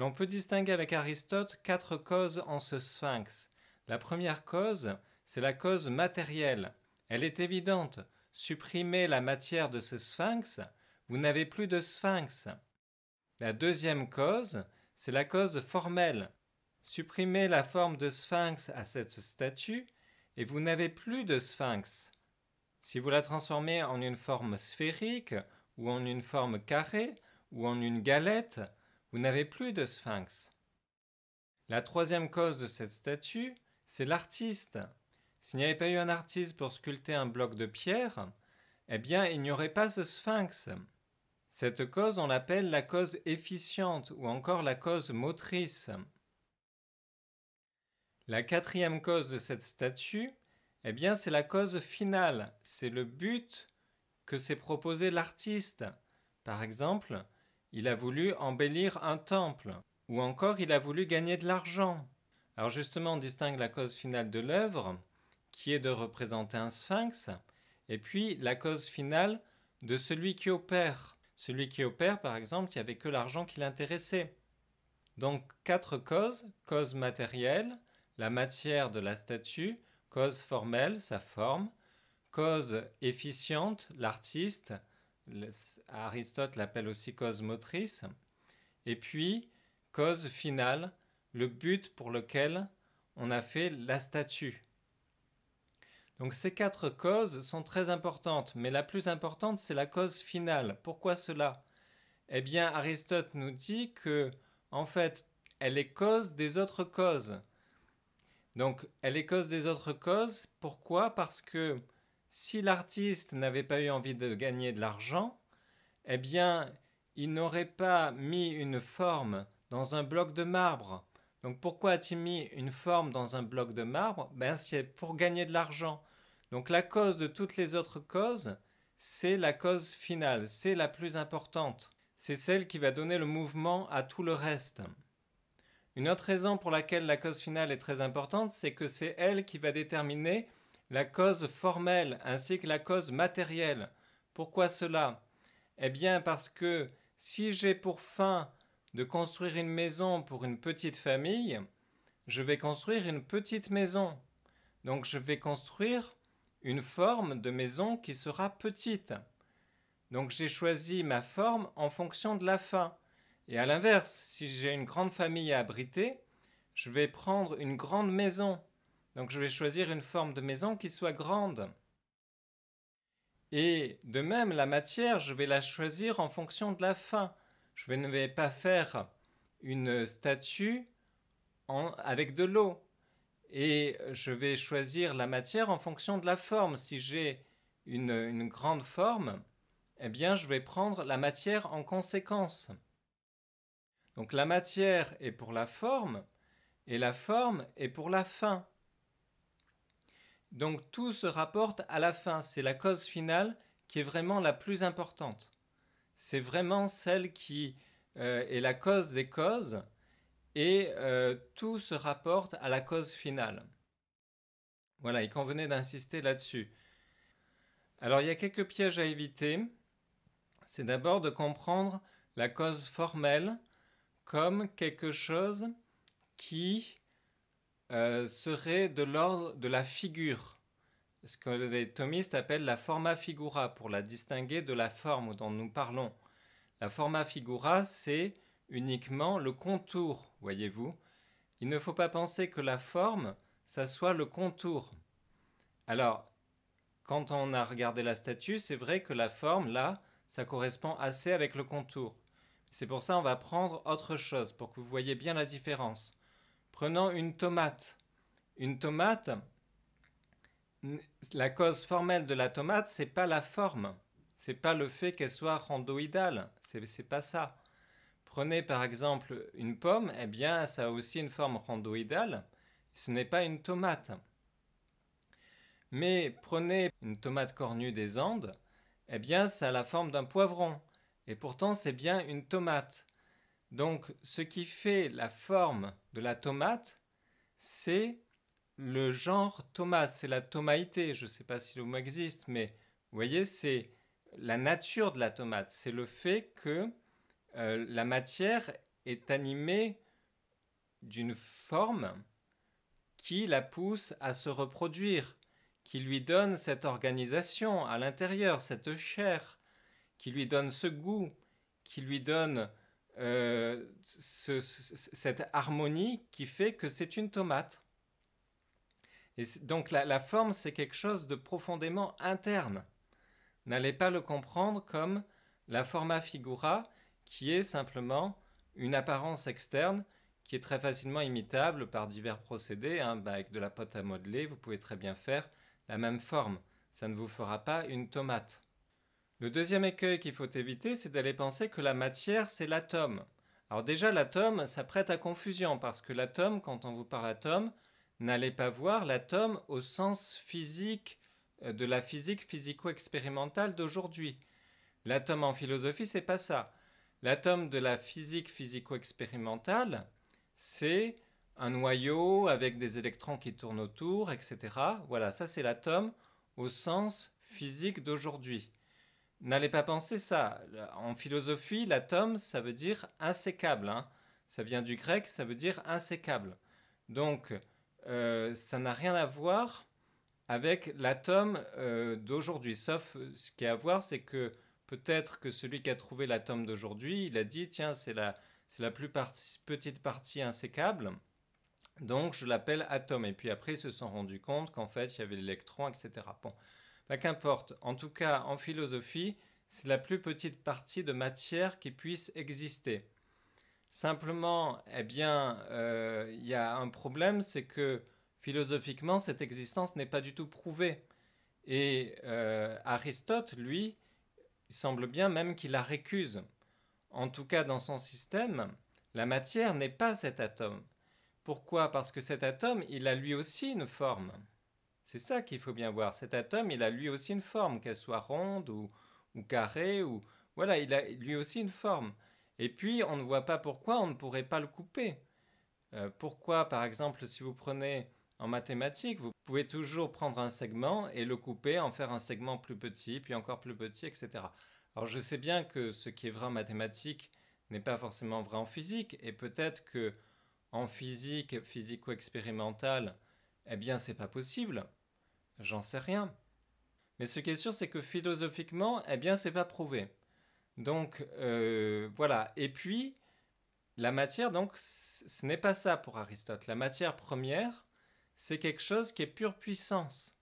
L'on peut distinguer avec Aristote 4 causes en ce sphinx. La première cause, c'est la cause matérielle. Elle est évidente. Supprimez la matière de ce sphinx, vous n'avez plus de sphinx. La deuxième cause, c'est la cause formelle. Supprimez la forme de sphinx à cette statue et vous n'avez plus de sphinx. Si vous la transformez en une forme sphérique ou en une forme carrée ou en une galette, vous n'avez plus de sphinx. La troisième cause de cette statue, c'est l'artiste. S'il n'y avait pas eu un artiste pour sculpter un bloc de pierre, eh bien il n'y aurait pas ce sphinx. Cette cause, on l'appelle la cause efficiente ou encore la cause motrice. La quatrième cause de cette statue, eh bien, c'est la cause finale. C'est le but que s'est proposé l'artiste. Par exemple, il a voulu embellir un temple, ou encore il a voulu gagner de l'argent. Alors justement, on distingue la cause finale de l'œuvre, qui est de représenter un sphinx, et puis la cause finale de celui qui opère. Celui qui opère, par exemple, il n'y avait que l'argent qui l'intéressait. Donc 4 causes, cause matérielle, la matière de la statue, cause formelle, sa forme, cause efficiente, l'artiste, Aristote l'appelle aussi cause motrice, et puis cause finale, le but pour lequel on a fait la statue. Donc ces 4 causes sont très importantes, mais la plus importante c'est la cause finale. Pourquoi cela? Eh bien Aristote nous dit que, en fait, elle est cause des autres causes. Donc, elle est cause des autres causes. Pourquoi? Parce que si l'artiste n'avait pas eu envie de gagner de l'argent, eh bien, il n'aurait pas mis une forme dans un bloc de marbre. Donc, pourquoi a-t-il mis une forme dans un bloc de marbre? Ben, c'est pour gagner de l'argent. Donc, la cause de toutes les autres causes, c'est la cause finale, c'est la plus importante. C'est celle qui va donner le mouvement à tout le reste. Une autre raison pour laquelle la cause finale est très importante, c'est que c'est elle qui va déterminer la cause formelle ainsi que la cause matérielle. Pourquoi cela? Eh bien parce que si j'ai pour fin de construire une maison pour une petite famille, je vais construire une petite maison. Donc je vais construire une forme de maison qui sera petite. Donc j'ai choisi ma forme en fonction de la fin. Et à l'inverse, si j'ai une grande famille à abriter, je vais prendre une grande maison. Donc je vais choisir une forme de maison qui soit grande. Et de même, la matière, je vais la choisir en fonction de la fin. Je ne vais pas faire une statue avec de l'eau. Et je vais choisir la matière en fonction de la forme. Si j'ai une grande forme, eh bien je vais prendre la matière en conséquence. Donc la matière est pour la forme et la forme est pour la fin. Donc tout se rapporte à la fin. C'est la cause finale qui est vraiment la plus importante. C'est vraiment celle qui est la cause des causes et tout se rapporte à la cause finale. Voilà, il convenait d'insister là-dessus. Alors il y a quelques pièges à éviter. C'est d'abord de comprendre la cause formelle comme quelque chose qui serait de l'ordre de la figure, ce que les thomistes appellent la forma figura, pour la distinguer de la forme dont nous parlons. La forma figura, c'est uniquement le contour, voyez-vous. Il ne faut pas penser que la forme, ça soit le contour. Alors, quand on a regardé la statue, c'est vrai que la forme, là, ça correspond assez avec le contour. C'est pour ça qu'on va prendre autre chose, pour que vous voyez bien la différence. Prenons une tomate. Une tomate, la cause formelle de la tomate, c'est pas la forme. C'est pas le fait qu'elle soit rhomboïdale. C'est pas ça. Prenez par exemple une pomme, eh bien ça a aussi une forme rhomboïdale. Ce n'est pas une tomate. Mais prenez une tomate cornue des Andes, eh bien ça a la forme d'un poivron. Et pourtant c'est bien une tomate. Donc ce qui fait la forme de la tomate, c'est le genre tomate, c'est la tomaïté. Je ne sais pas si le mot existe, mais vous voyez, c'est la nature de la tomate. C'est le fait que la matière est animée d'une forme qui la pousse à se reproduire, qui lui donne cette organisation à l'intérieur, cette chair, qui lui donne ce goût, qui lui donne cette harmonie qui fait que c'est une tomate. Et donc la forme, c'est quelque chose de profondément interne. N'allez pas le comprendre comme la forma figura, qui est simplement une apparence externe qui est très facilement imitable par divers procédés. Avec de la pâte à modeler, vous pouvez très bien faire la même forme. Ça ne vous fera pas une tomate. Le deuxième écueil qu'il faut éviter, c'est d'aller penser que la matière, c'est l'atome. Alors déjà, l'atome, ça prête à confusion, parce que l'atome, quand on vous parle d'atome, n'allez pas voir l'atome au sens physique de la physique physico-expérimentale d'aujourd'hui. L'atome en philosophie, c'est pas ça. L'atome de la physique physico-expérimentale, c'est un noyau avec des électrons qui tournent autour, etc. Voilà, ça c'est l'atome au sens physique d'aujourd'hui. N'allez pas penser ça. En philosophie, l'atome, ça veut dire insécable. Ça vient du grec, ça veut dire insécable. Donc, ça n'a rien à voir avec l'atome d'aujourd'hui. Sauf ce qui a à voir, c'est que peut-être que celui qui a trouvé l'atome d'aujourd'hui, il a dit, tiens, c'est la plus petite partie insécable, donc je l'appelle atome. Et puis après, ils se sont rendus compte qu'en fait, il y avait l'électron, etc. Bon, qu'importe. En tout cas, en philosophie, c'est la plus petite partie de matière qui puisse exister. Simplement, il y a un problème, c'est que philosophiquement, cette existence n'est pas du tout prouvée. Et Aristote, lui, il semble bien même qu'il la récuse. En tout cas, dans son système, la matière n'est pas cet atome. Pourquoi? Parce que cet atome, il a lui aussi une forme. C'est ça qu'il faut bien voir. Cet atome, il a lui aussi une forme, qu'elle soit ronde ou carrée, ou voilà, il a lui aussi une forme. Et puis, on ne voit pas pourquoi on ne pourrait pas le couper. Pourquoi, par exemple, si vous prenez en mathématiques, vous pouvez toujours prendre un segment et le couper, en faire un segment plus petit, puis encore plus petit, etc. Alors, je sais bien que ce qui est vrai en mathématiques n'est pas forcément vrai en physique, et peut-être que en physique, physico-expérimentale, eh bien, c'est pas possible. J'en sais rien. Mais ce qui est sûr, c'est que philosophiquement, eh bien, c'est pas prouvé. Donc, voilà. Et puis, la matière, donc, ce n'est pas ça pour Aristote. La matière première, c'est quelque chose qui est pure puissance.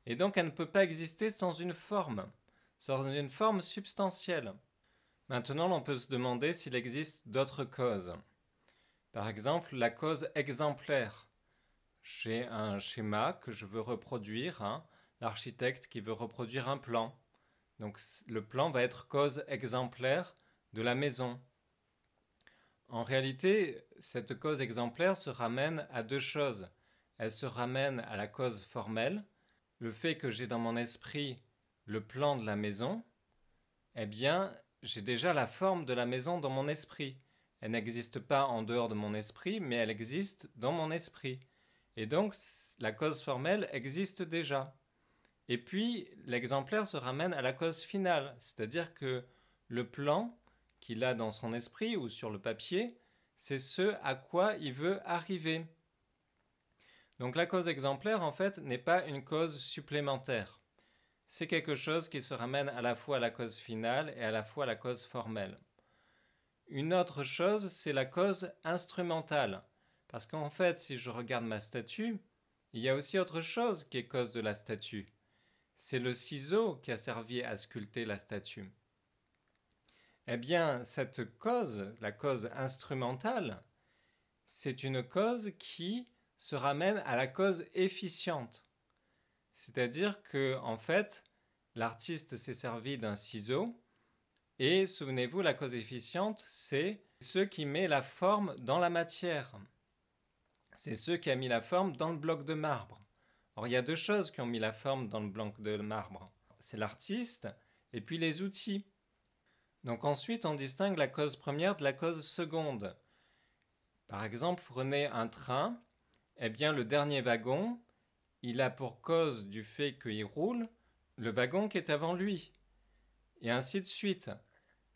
Et donc, elle ne peut pas exister sans une forme substantielle. Maintenant, on peut se demander s'il existe d'autres causes. Par exemple, la cause exemplaire. J'ai un schéma que je veux reproduire, l'architecte qui veut reproduire un plan. Donc le plan va être cause exemplaire de la maison. En réalité, cette cause exemplaire se ramène à deux choses. Elle se ramène à la cause formelle, le fait que j'ai dans mon esprit le plan de la maison, eh bien, j'ai déjà la forme de la maison dans mon esprit. Elle n'existe pas en dehors de mon esprit, mais elle existe dans mon esprit. Et donc, la cause formelle existe déjà. Et puis, l'exemplaire se ramène à la cause finale, c'est-à-dire que le plan qu'il a dans son esprit ou sur le papier, c'est ce à quoi il veut arriver. Donc la cause exemplaire, en fait, n'est pas une cause supplémentaire. C'est quelque chose qui se ramène à la fois à la cause finale et à la fois à la cause formelle. Une autre chose, c'est la cause instrumentale. Parce qu'en fait, si je regarde ma statue, il y a aussi autre chose qui est cause de la statue. C'est le ciseau qui a servi à sculpter la statue. Eh bien, cette cause, la cause instrumentale, c'est une cause qui se ramène à la cause efficiente. C'est-à-dire que, en fait, l'artiste s'est servi d'un ciseau et, souvenez-vous, la cause efficiente, c'est ce qui met la forme dans la matière. C'est ce qui a mis la forme dans le bloc de marbre. Or, il y a deux choses qui ont mis la forme dans le bloc de marbre. C'est l'artiste et puis les outils. Donc ensuite, on distingue la cause première de la cause seconde. Par exemple, prenez un train. Eh bien, le dernier wagon, il a pour cause du fait qu'il roule le wagon qui est avant lui. Et ainsi de suite.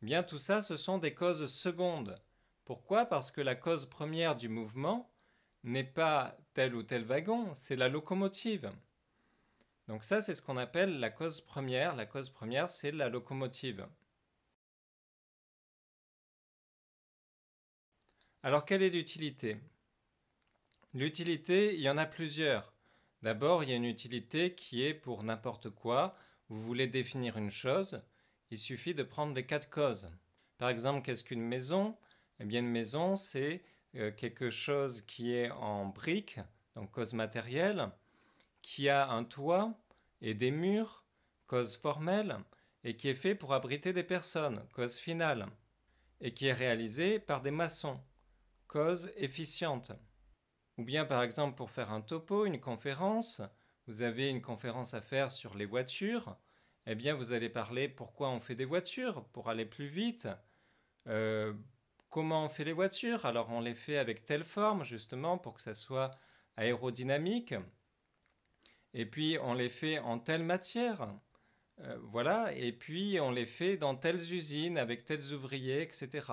Bien, tout ça, ce sont des causes secondes. Pourquoi? Parce que la cause première du mouvement n'est pas tel ou tel wagon, c'est la locomotive. Donc ça, c'est ce qu'on appelle la cause première. La cause première, c'est la locomotive. Alors, quelle est l'utilité? L'utilité, il y en a plusieurs. D'abord, il y a une utilité qui est pour n'importe quoi. Vous voulez définir une chose, il suffit de prendre les quatre causes. Par exemple, qu'est-ce qu'une maison? Eh bien, une maison, c'est quelque chose qui est en briques, donc cause matérielle, qui a un toit et des murs, cause formelle, et qui est fait pour abriter des personnes, cause finale, et qui est réalisé par des maçons, cause efficiente. Ou bien par exemple pour faire un topo, une conférence, vous avez une conférence à faire sur les voitures, eh bien vous allez parler pourquoi on fait des voitures, pour aller plus vite. Euh, Comment on fait les voitures? Alors on les fait avec telle forme justement pour que ça soit aérodynamique. Et puis on les fait en telle matière. Voilà, et puis on les fait dans telles usines avec tels ouvriers, etc.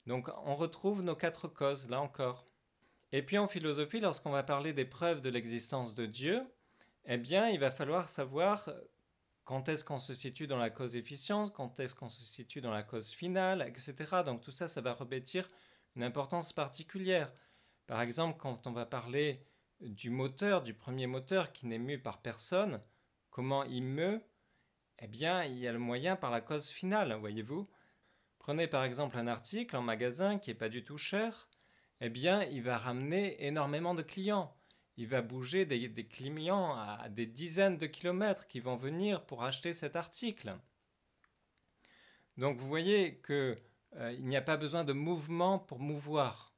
Donc on retrouve nos quatre causes là encore. Et puis en philosophie, lorsqu'on va parler des preuves de l'existence de Dieu, eh bien il va falloir savoir quand est-ce qu'on se situe dans la cause efficiente, quand est-ce qu'on se situe dans la cause finale, etc. Donc tout ça, ça va revêtir une importance particulière. Par exemple, quand on va parler du moteur, du premier moteur qui n'est mu par personne, comment il meut? Eh bien, il y a le moyen par la cause finale, voyez-vous. Prenez par exemple un article en magasin qui n'est pas du tout cher, eh bien, il va ramener énormément de clients. Il va bouger des clients à des dizaines de kilomètres qui vont venir pour acheter cet article. Donc vous voyez qu'il n'y a pas besoin de mouvement pour mouvoir.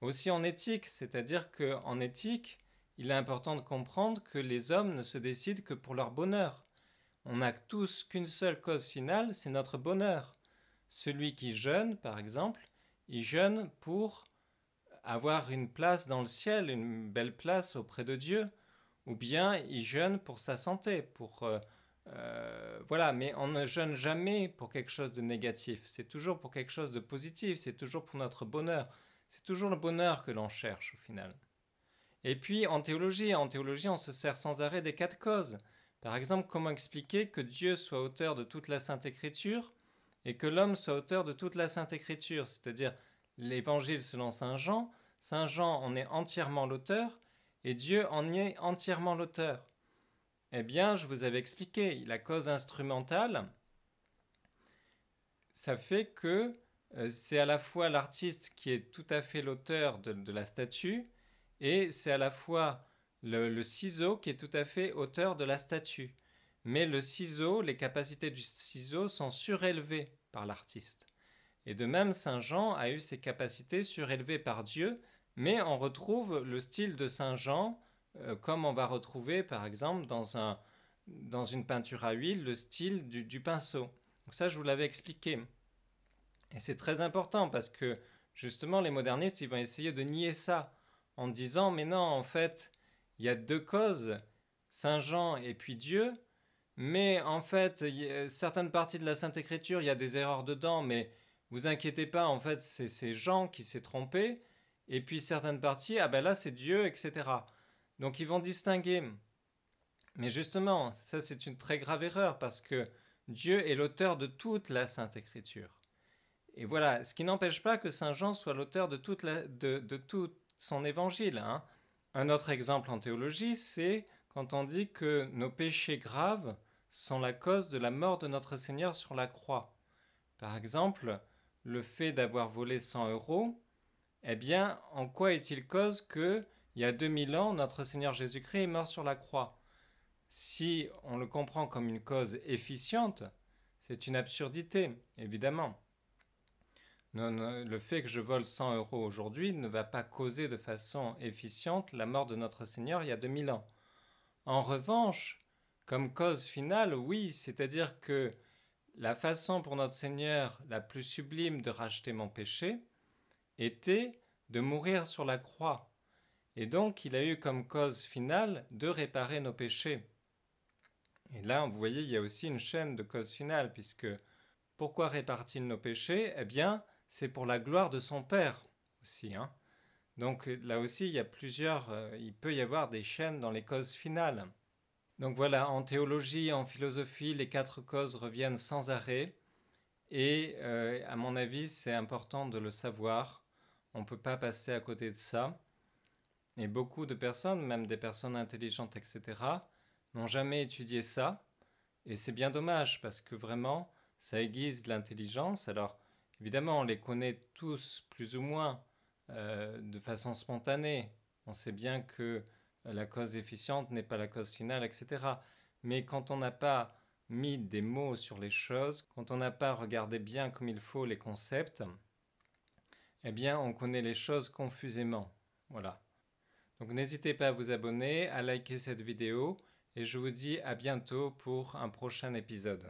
Aussi en éthique, c'est-à-dire qu'en éthique, il est important de comprendre que les hommes ne se décident que pour leur bonheur. On n'a tous qu'une seule cause finale, c'est notre bonheur. Celui qui jeûne, par exemple, il jeûne pour avoir une place dans le ciel, une belle place auprès de Dieu, ou bien il jeûne pour sa santé, voilà, mais on ne jeûne jamais pour quelque chose de négatif, c'est toujours pour quelque chose de positif, c'est toujours pour notre bonheur, c'est toujours le bonheur que l'on cherche au final. Et puis en théologie, on se sert sans arrêt des quatre causes. Par exemple, comment expliquer que Dieu soit auteur de toute la Sainte Écriture et que l'homme soit auteur de toute la Sainte Écriture, c'est-à-dire l'Évangile selon Saint Jean en est entièrement l'auteur et Dieu en est entièrement l'auteur. Eh bien, je vous avais expliqué, la cause instrumentale, ça fait que c'est à la fois l'artiste qui est tout à fait l'auteur de la statue et c'est à la fois le ciseau qui est tout à fait auteur de la statue. Mais le ciseau, les capacités du ciseau sont surélevées par l'artiste. Et de même, Saint Jean a eu ses capacités surélevées par Dieu, mais on retrouve le style de Saint Jean comme on va retrouver par exemple dans une peinture à huile le style du pinceau. Donc ça, je vous l'avais expliqué. Et c'est très important parce que justement les modernistes, ils vont essayer de nier ça en disant mais non, en fait, il y a deux causes, Saint Jean et puis Dieu, mais en fait, certaines parties de la Sainte Écriture, il y a des erreurs dedans, mais vous inquiétez pas, en fait, c'est Jean qui s'est trompé, et puis certaines parties, ah ben là c'est Dieu, etc. Donc ils vont distinguer. Mais justement, ça c'est une très grave erreur, parce que Dieu est l'auteur de toute la Sainte Écriture. Et voilà, ce qui n'empêche pas que Saint Jean soit l'auteur de tout son évangile. Hein. Un autre exemple en théologie, c'est quand on dit que nos péchés graves sont la cause de la mort de notre Seigneur sur la croix. Par exemple, le fait d'avoir volé 100 euros, eh bien, en quoi est-il cause que, il y a 2000 ans, notre Seigneur Jésus-Christ est mort sur la croix? Si on le comprend comme une cause efficiente, c'est une absurdité, évidemment. Le fait que je vole 100 euros aujourd'hui ne va pas causer de façon efficiente la mort de notre Seigneur il y a 2000 ans. En revanche, comme cause finale, oui, c'est-à-dire que la façon pour notre Seigneur la plus sublime de racheter mon péché était de mourir sur la croix. Et donc, il a eu comme cause finale de réparer nos péchés. Et là, vous voyez, il y a aussi une chaîne de cause finale, puisque pourquoi répare-t-il nos péchés? Eh bien, c'est pour la gloire de son Père aussi, hein. Donc là aussi, il peut y avoir des chaînes dans les causes finales. Donc voilà, en théologie, en philosophie, les 4 causes reviennent sans arrêt. Et à mon avis, c'est important de le savoir. On ne peut pas passer à côté de ça. Et beaucoup de personnes, même des personnes intelligentes, etc., n'ont jamais étudié ça. Et c'est bien dommage parce que vraiment, ça aiguise l'intelligence. Alors, évidemment, on les connaît tous plus ou moins de façon spontanée. On sait bien que la cause efficiente n'est pas la cause finale, etc. Mais quand on n'a pas mis des mots sur les choses, quand on n'a pas regardé bien comme il faut les concepts, eh bien, on connaît les choses confusément. Voilà. Donc n'hésitez pas à vous abonner, à liker cette vidéo, et je vous dis à bientôt pour un prochain épisode.